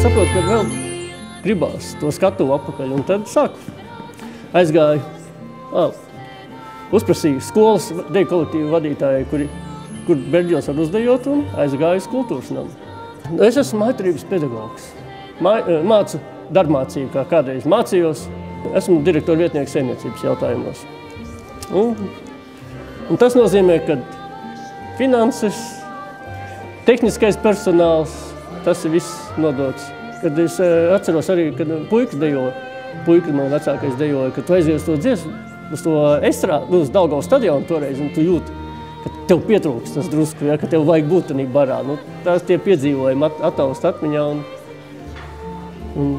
Saprotu, ka vēl gribās to skatuvu apakaļ, un tad aizgāju, uzprasīju skolas deju kolektīvu vadītāju, kur Berģos var uzdejot, un aizgāju uz kultūras namu. Es esmu mājturības pedagogs. Mācu darbmācību, kā kādreiz mācījos. Esmu direktora vietnieks saimniecības jautājumos. Un tas nozīmē, ka finanses, tehniskais personāls, tas ir viss nodots. Kad es atceros arī, kad puikas dejoja, man vecākais dejoja, kad tu aizies to dziesmu, uz to estrādu, uz Daugavas stadionu toreiz, un tu jūti, ka tev pietrūks tas drusku, ja, ka tev vajag būt tanī barā. Nu, tās tie piedzīvojumi ataust atmiņā un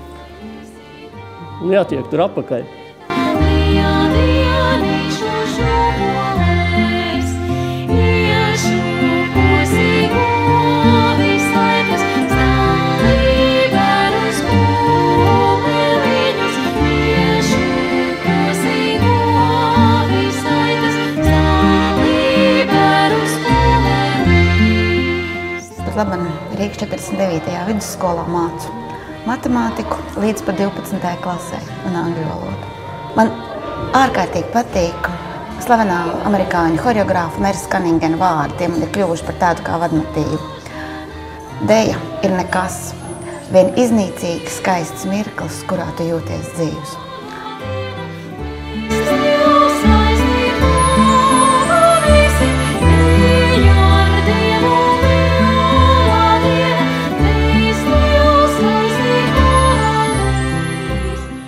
jātiek tur apakaļ. Laban Rīgas 49. vidusskolā mācu matemātiku līdz pat 12. klasē un angļu valodu. Man ārkārtīgi patīk slavenā amerikāņu horeogrāfa Meris Kaningena vārdi. Tie man ir kļuvuši par tādu kā vadmotīvu. Deja ir nekas, vien iznīcīgi skaists mirklis, kurā tu jūties dzīvs.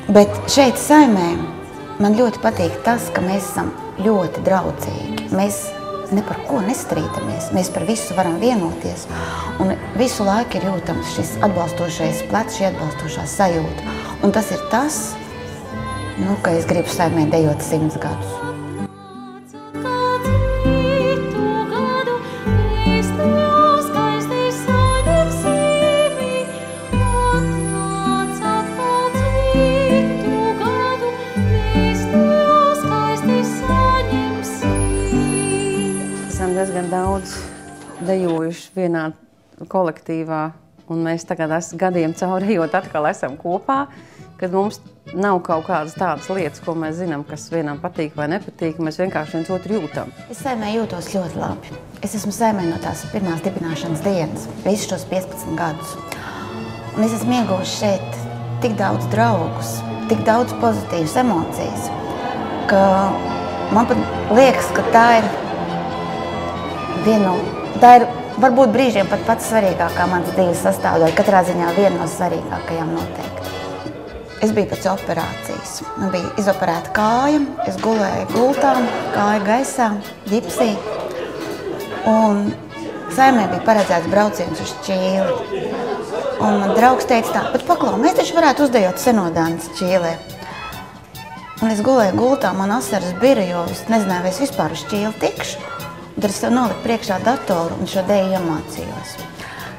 Bet šeit saimē man ļoti patīk tas, ka mēs esam ļoti draudzīgi. Mēs ne par ko nestrīdamies, mēs par visu varam vienoties. Un visu laiku ir jūtams šis atbalstošais plecs, šī atbalstošā sajūta. Un tas ir tas, ka es gribu saimē dejot 100 gadus. Diezgan daudz dejojuši vienā kolektīvā, un mēs tagad gadiem cauri ejot atkal esam kopā, kad mums nav kaut kādas tādas lietas, ko mēs zinām, kas vienam patīk vai nepatīk, mēs vienkārši viens otru jūtam. Es saimē jūtos ļoti labi. Es esmu saimē no tās pirmās dibināšanas dienas, visus šos 15 gadus. Un es esmu ieguvuši šeit tik daudz draugus, tik daudz pozitīvas emocijas, ka man pat liekas, ka tā ir varbūt brīžiem pat pats svarīgākā manas dzīves sastāvdaļa, katrā ziņā viena no svarīgākajām noteikti. Es biju pēc operācijas. Man bija izoperēta kāja, es gulēju gultā, kāja gaisā, ģipsī. Un saimē bija paredzēts brauciens uz Čīli. Un man draugs teica tā, bet paklau, mēs taču varētu uzdejot senodānas Čīlē. Un es gulēju gultā, man asaras bira, jo es nezināju, vai es vispār uz Čīli tikšu. Tad es sev noliku priekšā datoru un šo deju iemācījos.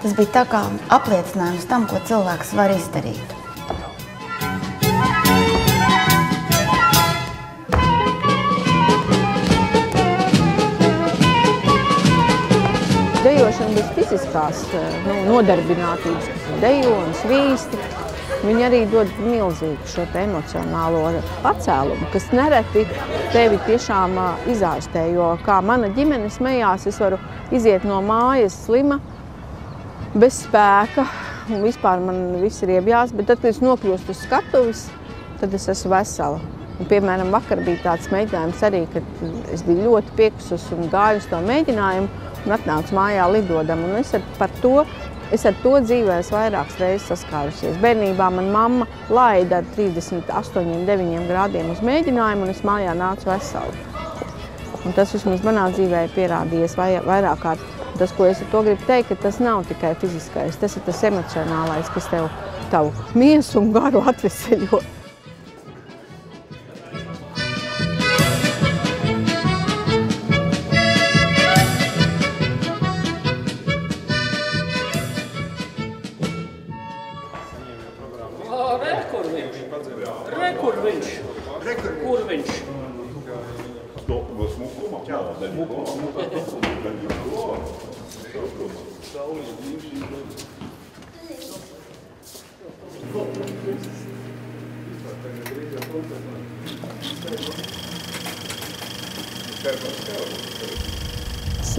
Tas bija tā kā apliecinājums tam, ko cilvēks var izdarīt. Dejošana bez fiziskās nodarbinātības, kas ir dejo un svīsti, viņi arī dod milzīgu šo emocionālo pacēlumu, kas nereti tevi tiešām izārstē, jo kā mana ģimene smējās, es varu iziet no mājas slima, bez spēka, un vispār man viss ir iebjās, bet tad, kad es nokļūstu uz skatuves, tad es esmu vesela. Un, piemēram, vakar bija tāds mēģinājums arī, kad es biju ļoti piekusus un gāju uz to mēģinājumu un atnācu mājā lidodam, un es ar to dzīvē vairākas reizes saskārusies. Bērnībā man mamma laida ar 38,9 grādiem uz mēģinājumu, un es mājā nācu veselu. Un tas vismaz manā dzīvē ir pierādījies vairāk kārt. tas, ko es ar to gribu teikt, ka tas nav tikai fiziskais, tas ir tas emocionālais, kas tavu miesu un garu atveseļo. Kur viņš?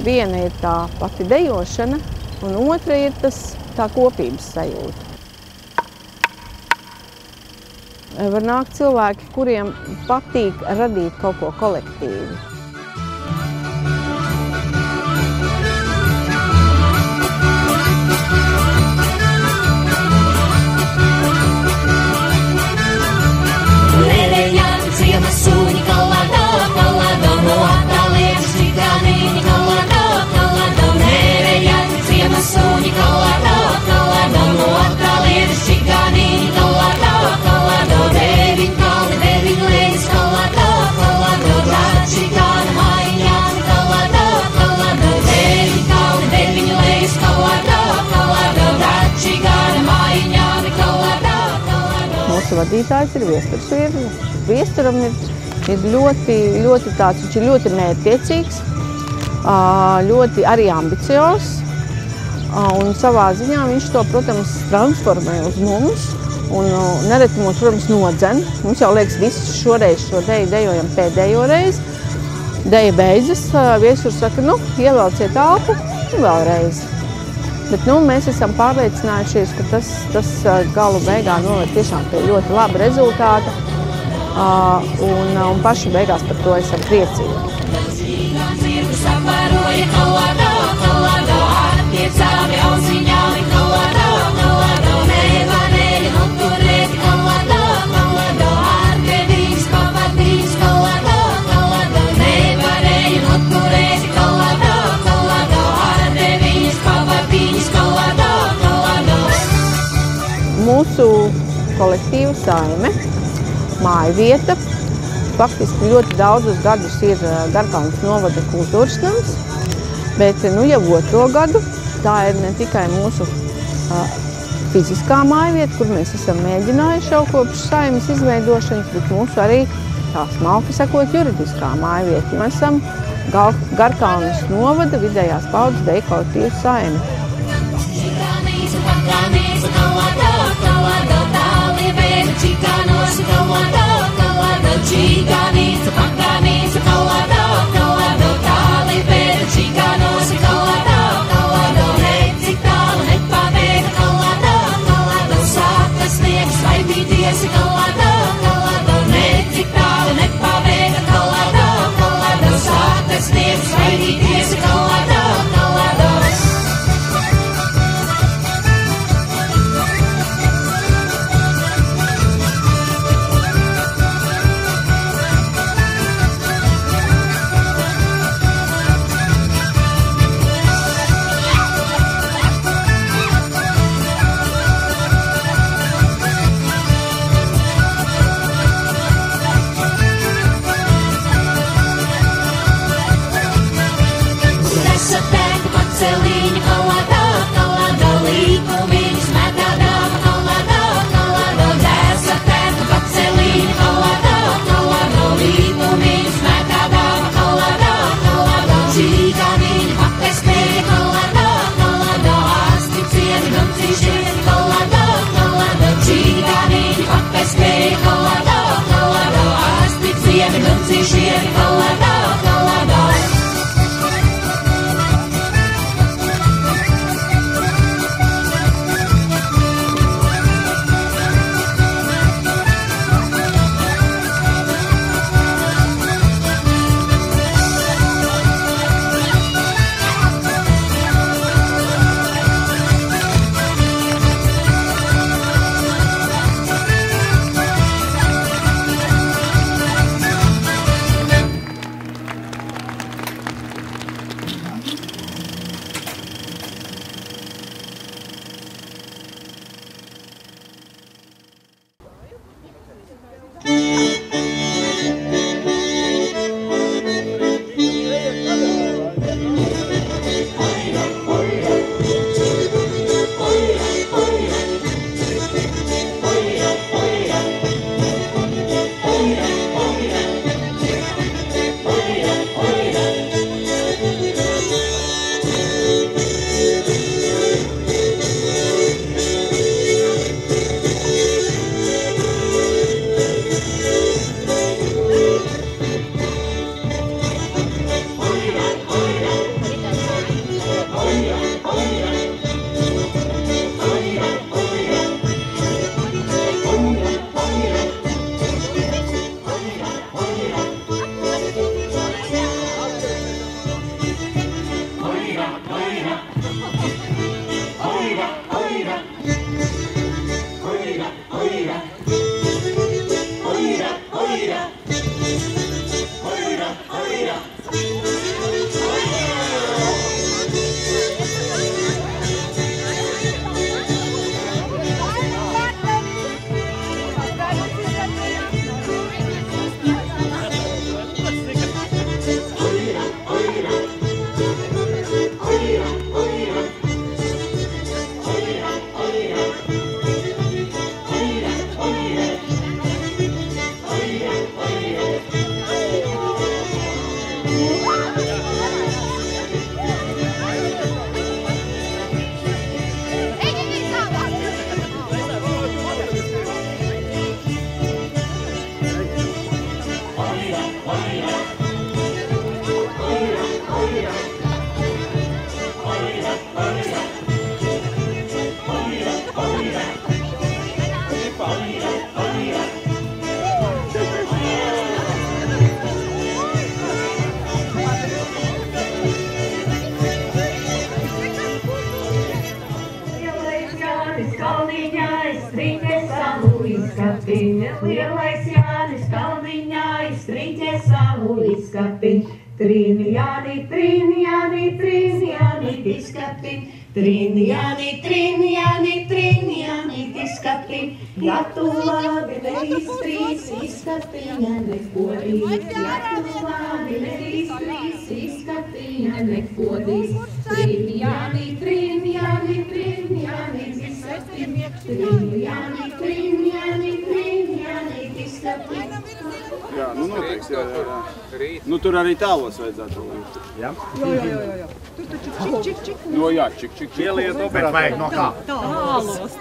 Viena ir tā pati dejošana, un otra ir tā kopības sajūta. Var nākt cilvēki, kuriem patīk radīt kaut ko kolektīvi. Lēlējāni ciema sūņi kalado, kalado, no attāliem šķitānīņi kalado, kalado. Lēlējāni ciema sūņi kalado, kalado, no attāliem šķitānīņi kalado. Deviņ kalni, deviņ lejas kalado, kalado, Račigāna maiņāni kalado, kalado. Deviņ kalni, deviņ lejas kalado, kalado, Račigāna maiņāni kalado, kalado. Mūsu vadītājs ir Viesturs Virza. Viesturam ir ļoti tāds, viņš ir ļoti mērķtiecīgs, ļoti arī ambiciozs, un savā ziņā viņš to, protams, transformē uz mums. Un nereti mums, protams, nodzen. Mums jau liekas, visi šoreiz šo deju dejojam pēdējo reizi. Deja beidzas, Viesturs saka, ievelciet elpu un vēlreiz. Bet mēs esam pārliecinājušies, ka tas galu beigā noved tiešām pie ļoti laba rezultāta. Un paši beigās par to esam priecīgi. Mūsu kolektīva saime, mājvieta, faktiski ļoti daudzus gadus ir Garkalnes novada kultūras nams, bet jau otro gadu tā ir ne tikai mūsu fiziskā mājvieta, kur mēs esam mēģinājuši jau kopš saimes izveidošanas, bet mūsu arī tā smalki sakot juridiskā mājvieta. Mēs esam Garkalnes novada vidējās paudzes deju kolektīvu saime. Jānis kalniņā, striķe savu izskapiņ. Lielais Jānis kalniņā, striķe savu izskapiņ. Trini Jāni, izskapiņ. Trini Jāni, izskapiņ. Ja tu labi neiztrīs, izskapiņa nekodīs. Ja tu labi neiztrīs, izskapiņa nekodīs. Trini Jāni, izskapiņ. Trini Jāni, izskapiņ. Jā, nu noteikti, jā. Nu tur arī tālos vajadzētu. Jā? Jā. Tur čik. No jā, čik. Ieliet operātori. Bet vajag no kā? Tālos.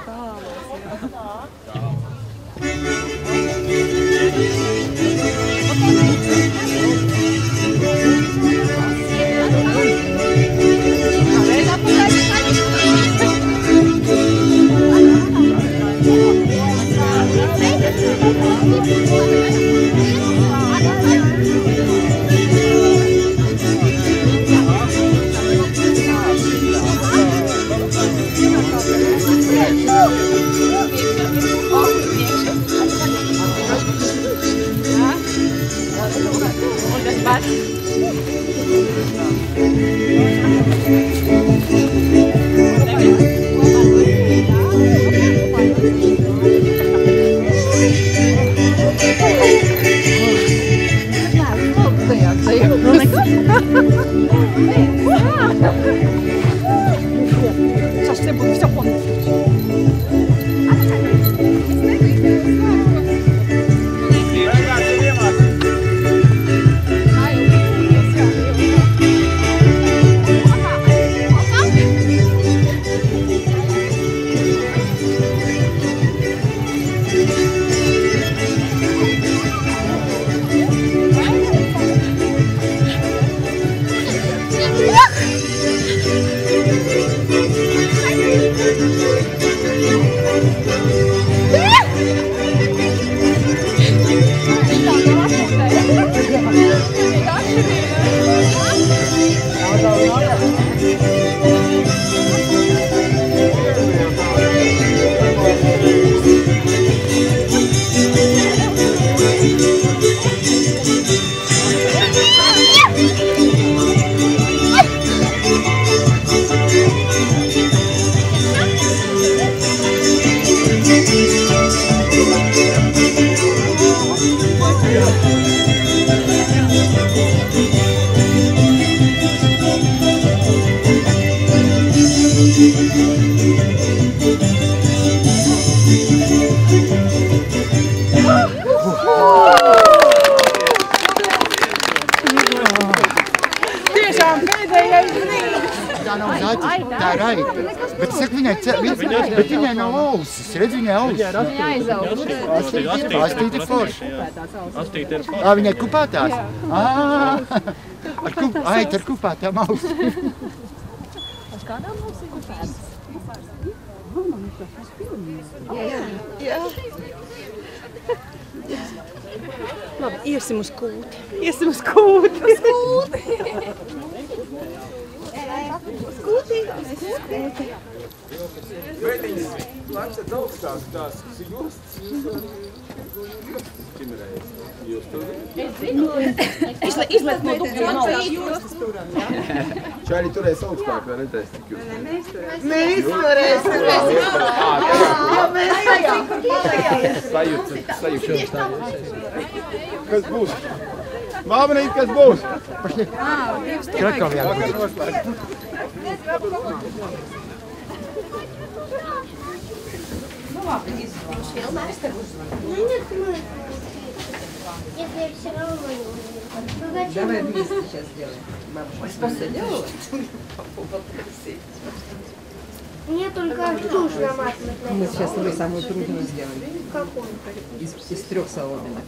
Bet viņai nav ausis, redz viņai ausis. Astīte ir forša. Viņai kupātās? Ai, ar kupātām ausis. Uz kādām ausīm kupātās? Jā. Labi, iesim uz kūti. Uz kūti. Meitiņas lancet augstās tās jostas. Kimreiz. Jūs tur? Izlet no dubļiem augstās jostas turam, jā? Čāri turēs augstāk, vai redzēs tik jūs? Mēs turēsim. Sajūta. Kas būs? Māmanīt, kas būs? Krakovjā. Jūs filmēs tev uzmanīt? Я все равно не умею. Давай вместе сейчас сделаем. Бабушка, спасибо делала? Мне только тушь намазать. Мы сейчас с тобой самую трудную сделаем. Какую? Из 3 соломинок.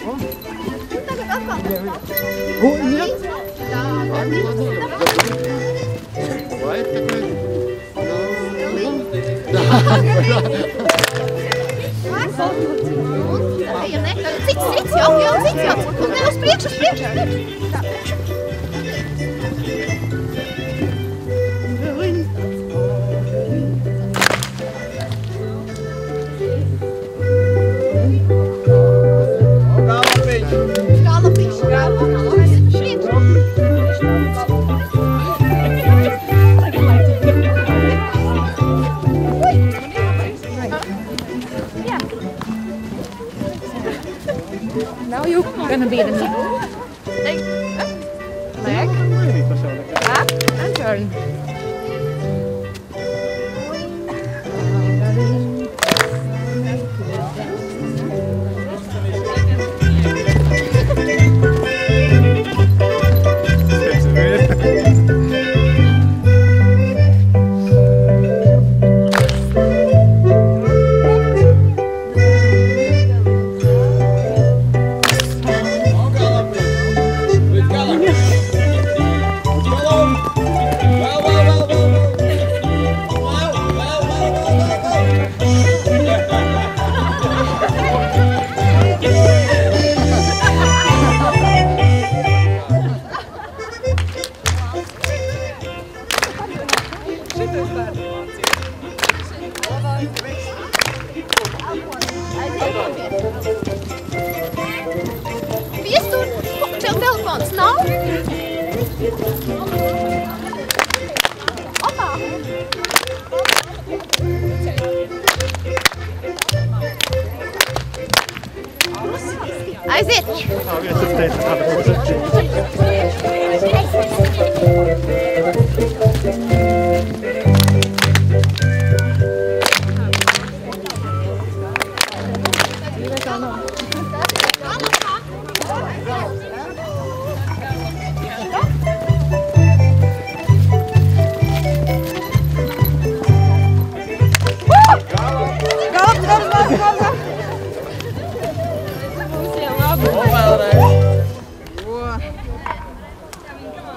Cits, jau, cits. Un ne, uz priekšu. Now you're gonna be the middle. Leg. Up and turn. Viestur, tev telefons nav? Opā! Aiziet!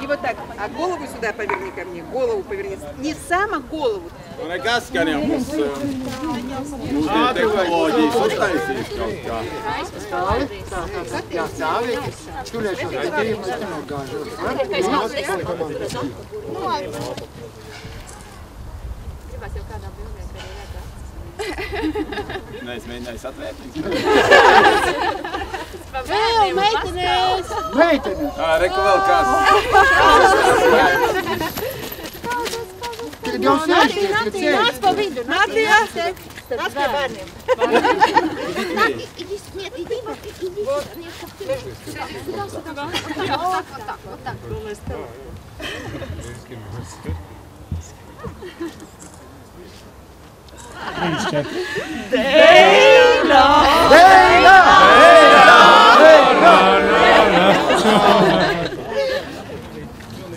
И вот так, а голову сюда поверни ко мне, голову поверни. Не сама голову. Nu nekas, ka jau mums mūsdienu tehnoloģijas uztaisīs kaut kā. Jā, stāvīgi. Turēšos gadījumus, te nogāžos. Gribās jau kādā bildē, kad ir redzēt. Nē, es mēģināju satvērtīt. Vēl meitenēs! Meitenes! Reku vēl kāds. Tagad jau sēžties, kad sēž. Nāc pa vidu! Nāc pie bērniem!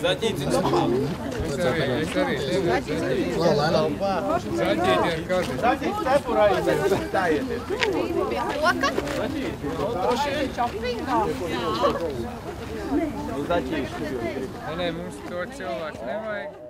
Zaķītis. Zaķītis nepurājas, tā ieties. Roka? Zaķītis. Nē, mums to cilvēku nevajag.